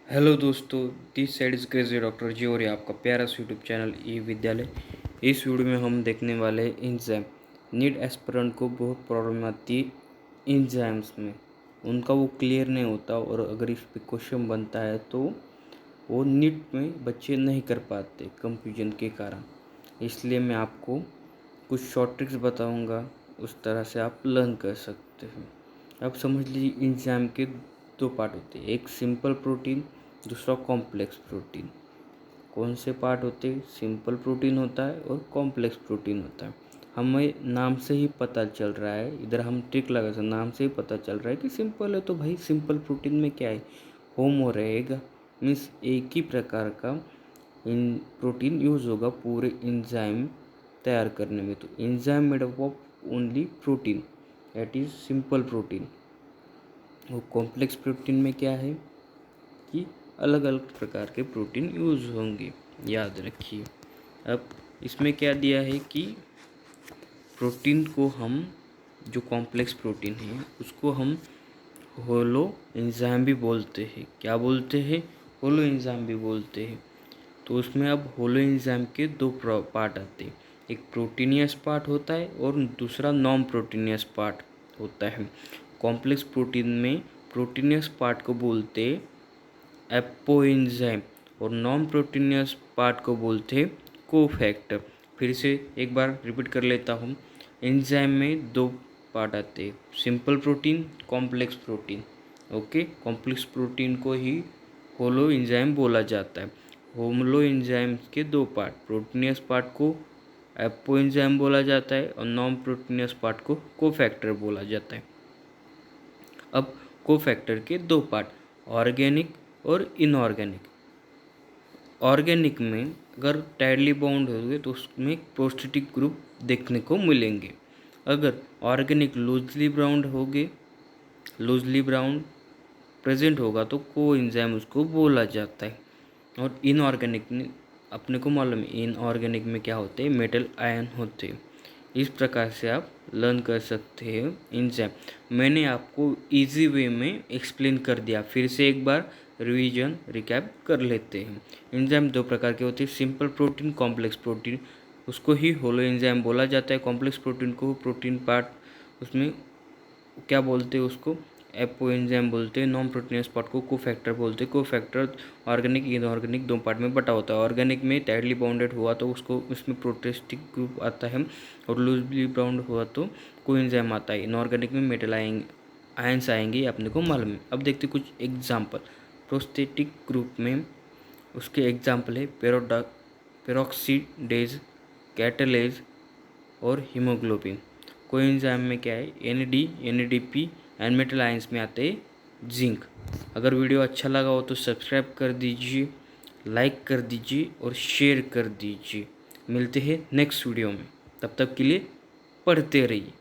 Hello दोस्तों, this side is crazy doctor ji और ये आपका प्यारा सा यूट्यूब चैनल ई विद्यालय। इस वीडियो में हम देखने वाले हैं एंजाइम। नीट एस्पिरेंट को बहुत प्रॉब्लम आती है एंजाइम्स में, उनका वो क्लियर नहीं होता और अगर इस पे क्वेश्चन बनता है तो वो नीट में बच्चे नहीं कर पाते कंफ्यूजन के कारण। इसलिए मैं आपको कुछ शॉर्ट ट्रिक्स बताऊंगा, उस तरह से आप लर्न कर सकते हैं। अब समझ लीजिए एंजाइम के दो पार्ट होते हैं, एक सिंपल प्रोटीन, दूसरा कॉम्प्लेक्स प्रोटीन। कौन से पार्ट होते हैं? सिंपल प्रोटीन होता है और कॉम्प्लेक्स प्रोटीन होता है। हमें नाम से ही पता चल रहा है, इधर हम ट्रिक लगा सकते, नाम से ही पता चल रहा है कि सिंपल है तो भाई सिंपल प्रोटीन में क्या है, होमो रहेगा। मीन्स एक ही प्रकार का इन प्रोटीन यूज होगा पूरे एंजाइम तैयार करने में। तो enzyme made up of only protein, that is simple protein. वो कॉम्प्लेक्स प्रोटीन में क्या है कि अलग अलग प्रकार के प्रोटीन यूज होंगे, याद रखिए। अब इसमें क्या दिया है कि प्रोटीन को हम, जो कॉम्प्लेक्स प्रोटीन है उसको हम होलो एंजाइम भी बोलते हैं। क्या बोलते हैं? होलो एंजाइम भी बोलते हैं। तो उसमें अब होलो एंजाइम के दो पार्ट आते हैं, एक प्रोटीनियस पार्ट होता है और दूसरा नॉन प्रोटीनियस पार्ट होता है। कॉम्प्लेक्स प्रोटीन में प्रोटीनियस पार्ट को बोलते एपोएंजाइम और नॉन प्रोटीनियस पार्ट को बोलते कोफैक्टर। फिर से एक बार रिपीट कर लेता हूँ। एंजाइम में दो पार्ट आते हैं, simple protein, complex protein. Okay, complex protein को ही होलो एंजाइम बोला जाता है। होलो एंजाइम के दो पार्ट, प्रोटीनियस पार्ट को एपोएंजाइम बोला जाता है और नॉन प्रोटीनियस पार्ट को कोफैक्टर बोला जाता है। अब कोफैक्टर के दो पार्ट, ऑर्गेनिक और इनऑर्गेनिक। ऑर्गेनिक में अगर टाइडली बाउंड होंगे तो उसमें प्रोस्टेटिक ग्रुप देखने को मिलेंगे। अगर ऑर्गेनिक लूजली बाउंड प्रेजेंट होगा तो कोएंजाइम उसको बोला जाता है। और इनऑर्गेनिक में अपने को मालूम है, इनऑर्गेनिक में क्या होते हैं, मेटल आयन होते हैं। इस प्रकार से आप लर्न कर सकते हैं एंजाइम। मैंने आपको इजी वे में एक्सप्लेन कर दिया, फिर से एक बार रिवीजन रिकैप कर लेते हैं। एंजाइम दो प्रकार के होते हैं, सिंपल प्रोटीन, कॉम्प्लेक्स प्रोटीन। उसको ही होलो एंजाइम बोला जाता है। कॉम्प्लेक्स प्रोटीन को प्रोटीन पार्ट, उसमें क्या बोलते हैं उसको एपो एंजाइम बोलते हैं। नॉन प्रोटीनियस पार्ट को कोफैक्टर बोलते हैं। कोफैक्टर ऑर्गेनिक इनऑर्गेनिक दो पार्ट में बटा होता है। ऑर्गेनिक में टाइडली बाउंडेड हुआ तो उसको उसमें प्रोटेस्टिक ग्रुप आता है और लूजली बाउंड हुआ तो कोएंजाइम आता है। इनऑर्गेनिक में मेटल आयंस आएंगे, अपने को मालूम है। अब देखते कुछ एग्जाम्पल। प्रोस्टेटिक ग्रुप में उसके एग्जाम्पल है पेरोक्सीडेज, कैटलेज और हीमोग्लोबिन। कोएंजाइम में क्या है, NADP एंड मेटल आयंस में आते हैं जिंक। अगर वीडियो अच्छा लगा हो तो सब्सक्राइब कर दीजिए, लाइक कर दीजिए और शेयर कर दीजिए। मिलते हैं नेक्स्ट वीडियो में, तब तक के लिए पढ़ते रहिए।